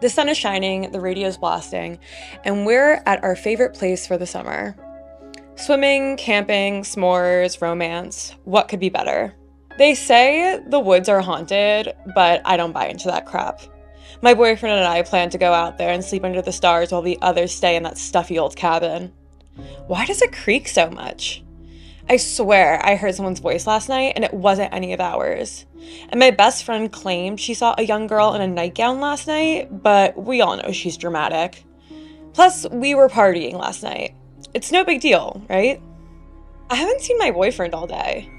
The sun is shining, the radio's blasting, and we're at our favorite place for the summer. Swimming, camping, s'mores, romance, what could be better? They say the woods are haunted, but I don't buy into that crap. My boyfriend and I plan to go out there and sleep under the stars while the others stay in that stuffy old cabin. Why does it creak so much? I swear I heard someone's voice last night and it wasn't any of ours. And my best friend claimed she saw a young girl in a nightgown last night, but we all know she's dramatic. Plus, we were partying last night. It's no big deal, right? I haven't seen my boyfriend all day.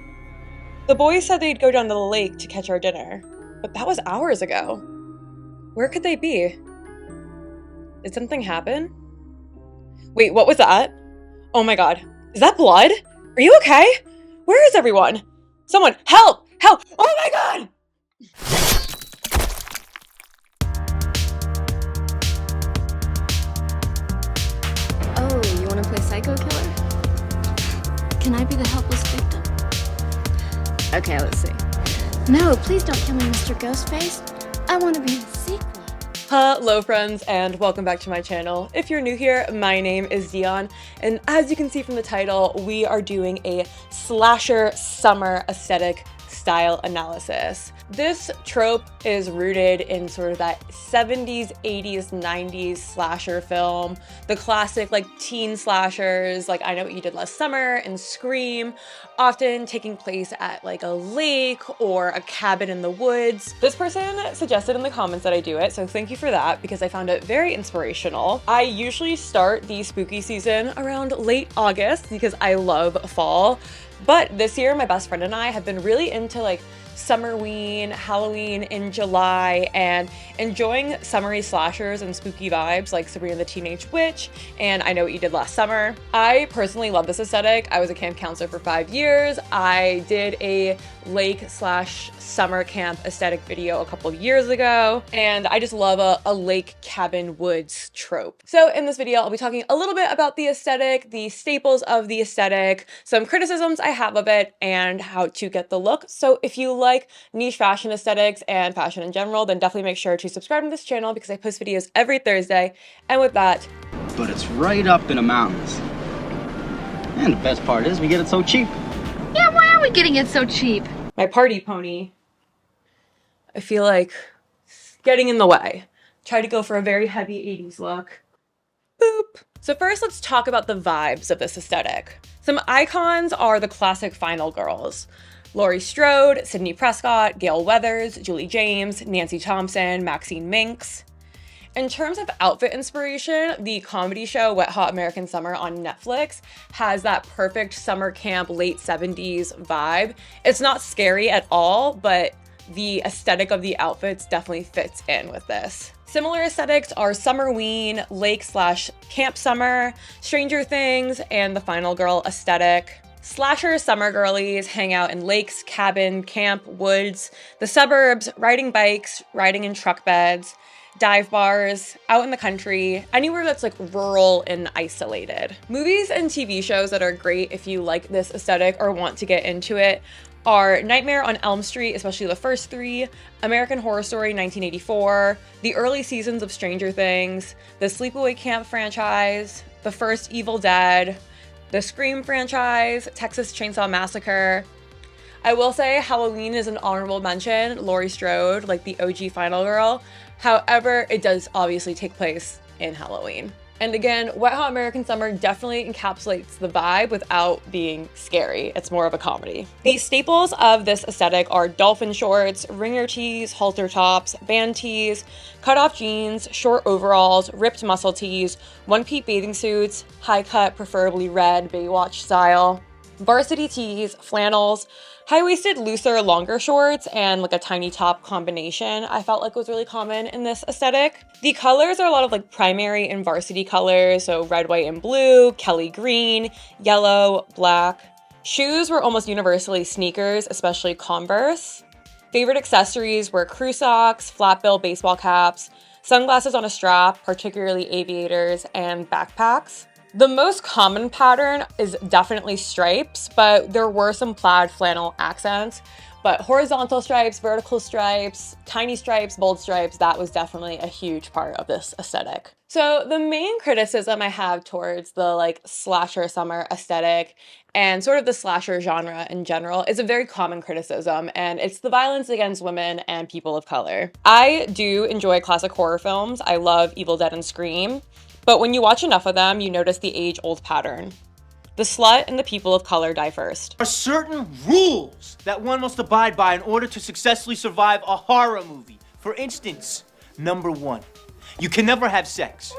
The boys said they'd go down to the lake to catch our dinner, but that was hours ago. Where could they be? Did something happen? Wait, what was that? Oh my god, is that blood? Are you okay? Where is everyone? Someone, help! Help! Oh my god! Oh, you want to play Psycho Killer? Can I be the helpless victim? Okay, let's see. No, please don't kill me, Mr. Ghostface. I want to be the sequel. Hello friends, and welcome back to my channel. If you're new here, my name is Dion, and as you can see from the title, we are doing a slasher summer aesthetic style analysis. This trope is rooted in sort of that 70s, 80s, 90s slasher film, the classic like teen slashers, like I Know What You Did Last Summer and Scream, often taking place at like a lake or a cabin in the woods. This person suggested in the comments that I do it, so thank you for that because I found it very inspirational. I usually start the spooky season around late August because I love fall, but this year my best friend and I have been really into like summerween, Halloween in July, and enjoying summery slashers and spooky vibes like Sabrina the Teenage Witch and I Know What You Did Last Summer. I personally love this aesthetic. I was a camp counselor for 5 years. I did a lake/summer camp aesthetic video a couple years ago, and I just love a lake cabin woods trope. So in this video, I'll be talking a little bit about the aesthetic, the staples of the aesthetic, some criticisms I have of it, and how to get the look. So if you like niche fashion aesthetics and fashion in general, then definitely make sure to subscribe to this channel because I post videos every Thursday. And with that, but it's right up in the mountains. And the best part is we get it so cheap. Yeah, why are we getting it so cheap? my party pony, I feel like getting in the way. Try to go for a very heavy 80s look. Boop. So first, let's talk about the vibes of this aesthetic. Some icons are the classic final girls. Laurie Strode, Sydney Prescott, Gail Weathers, Julie James, Nancy Thompson, Maxine Minks. In terms of outfit inspiration, the comedy show Wet Hot American Summer on Netflix has that perfect summer camp late 70s vibe. It's not scary at all, but the aesthetic of the outfits definitely fits in with this. Similar aesthetics are Summerween, lake/camp summer, Stranger Things, and the final girl aesthetic. Slasher summer girlies hang out in lakes, cabin, camp, woods, the suburbs, riding bikes, riding in truck beds, dive bars, out in the country, anywhere that's like rural and isolated. Movies and TV shows that are great if you like this aesthetic or want to get into it are Nightmare on Elm Street, especially the first three, American Horror Story 1984, the early seasons of Stranger Things, the Sleepaway Camp franchise, the first Evil Dead, the Scream franchise, Texas Chainsaw Massacre. I will say Halloween is an honorable mention, Laurie Strode, like the OG final girl. However, it does obviously take place in Halloween. And again, Wet Hot American Summer definitely encapsulates the vibe without being scary. It's more of a comedy. The staples of this aesthetic are dolphin shorts, ringer tees, halter tops, band tees, cutoff jeans, short overalls, ripped muscle tees, one-piece bathing suits, high cut, preferably red, Baywatch style, varsity tees, flannels, high-waisted, looser, longer shorts, and like a tiny top combination I felt like was really common in this aesthetic. The colors are a lot of like primary and varsity colors, so red, white, and blue, Kelly green, yellow, black. Shoes were almost universally sneakers, especially Converse. Favorite accessories were crew socks, flat bill baseball caps, sunglasses on a strap, particularly aviators, and backpacks. The most common pattern is definitely stripes, but there were some plaid flannel accents. But horizontal stripes, vertical stripes, tiny stripes, bold stripes, that was definitely a huge part of this aesthetic. So the main criticism I have towards the like slasher summer aesthetic and sort of the slasher genre in general is a very common criticism, and it's the violence against women and people of color. I do enjoy classic horror films. I love Evil Dead and Scream, but when you watch enough of them, you notice the age-old pattern. The slut and the people of color die first. There are certain rules that one must abide by in order to successfully survive a horror movie. For instance, number 1, you can never have sex.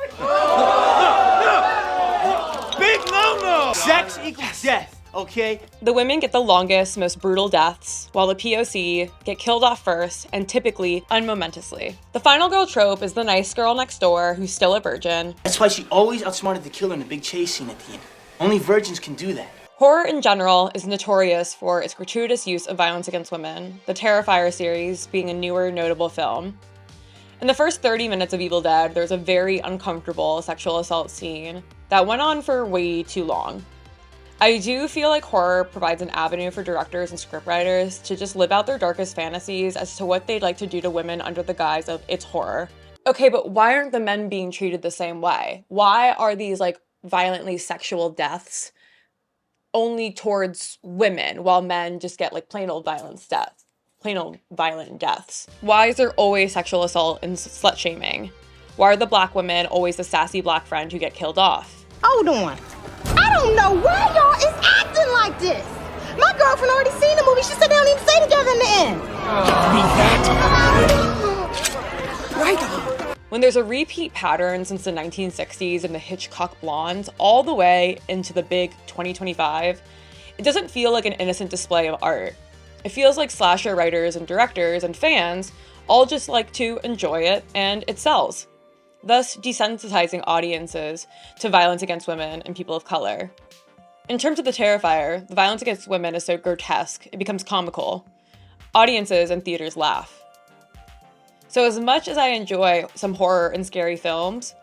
Big no-no! Sex equals death, okay? The women get the longest, most brutal deaths, while the POC get killed off first and typically unmomentously. The final girl trope is the nice girl next door who's still a virgin. That's why she always outsmarted the killer in the big chase scene at the end. Only virgins can do that. Horror in general is notorious for its gratuitous use of violence against women, the Terrifier series being a newer notable film. In the first 30 minutes of Evil Dead, there's a very uncomfortable sexual assault scene that went on for way too long. I do feel like horror provides an avenue for directors and scriptwriters to just live out their darkest fantasies as to what they'd like to do to women under the guise of it's horror. Okay, but why aren't the men being treated the same way? Why are these like violently sexual deaths only towards women while men just get like plain old violent deaths? Why is there always sexual assault and slut shaming? Why are the black women always the sassy black friend who get killed off? Hold on. I don't know why y'all is acting like this. My girlfriend already seen the movie. She said they don't even stay together in the end. Right on. When there's a repeat pattern since the 1960s and the Hitchcock blondes all the way into the big 2025, it doesn't feel like an innocent display of art. It feels like slasher writers and directors and fans all just like to enjoy it and it sells, thus desensitizing audiences to violence against women and people of color. In terms of the Terrifier, the violence against women is so grotesque, it becomes comical. Audiences and theaters laugh. So as much as I enjoy some horror and scary films,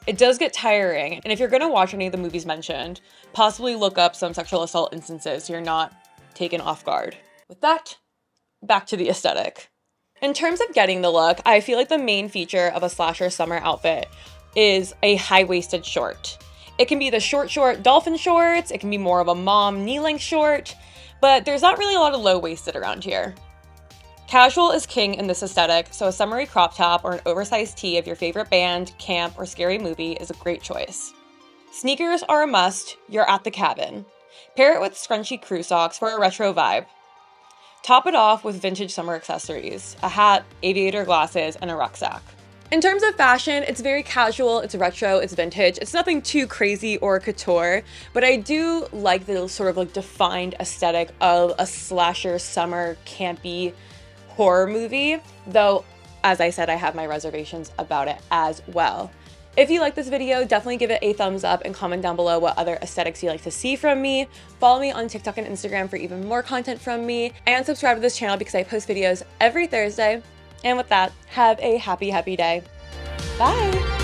it does get tiring, and if you're gonna watch any of the movies mentioned, possibly look up some sexual assault instances so you're not taken off guard. With that, back to the aesthetic. In terms of getting the look, I feel like the main feature of a slasher summer outfit is a high-waisted short. It can be the short dolphin shorts, it can be more of a mom knee-length short, but there's not really a lot of low-waisted around here. Casual is king in this aesthetic, so a summery crop top or an oversized tee of your favorite band, camp, or scary movie is a great choice. Sneakers are a must, you're at the cabin. Pair it with scrunchy crew socks for a retro vibe. Top it off with vintage summer accessories, a hat, aviator glasses, and a rucksack. In terms of fashion, it's very casual, it's retro, it's vintage. It's nothing too crazy or couture, but I do like the sort of like defined aesthetic of a slasher summer campy horror movie, though, as I said, I have my reservations about it as well. If you like this video, definitely give it a thumbs up and comment down below what other aesthetics you like to see from me. Follow me on TikTok and Instagram for even more content from me, and subscribe to this channel because I post videos every Thursday. And with that, have a happy day. Bye!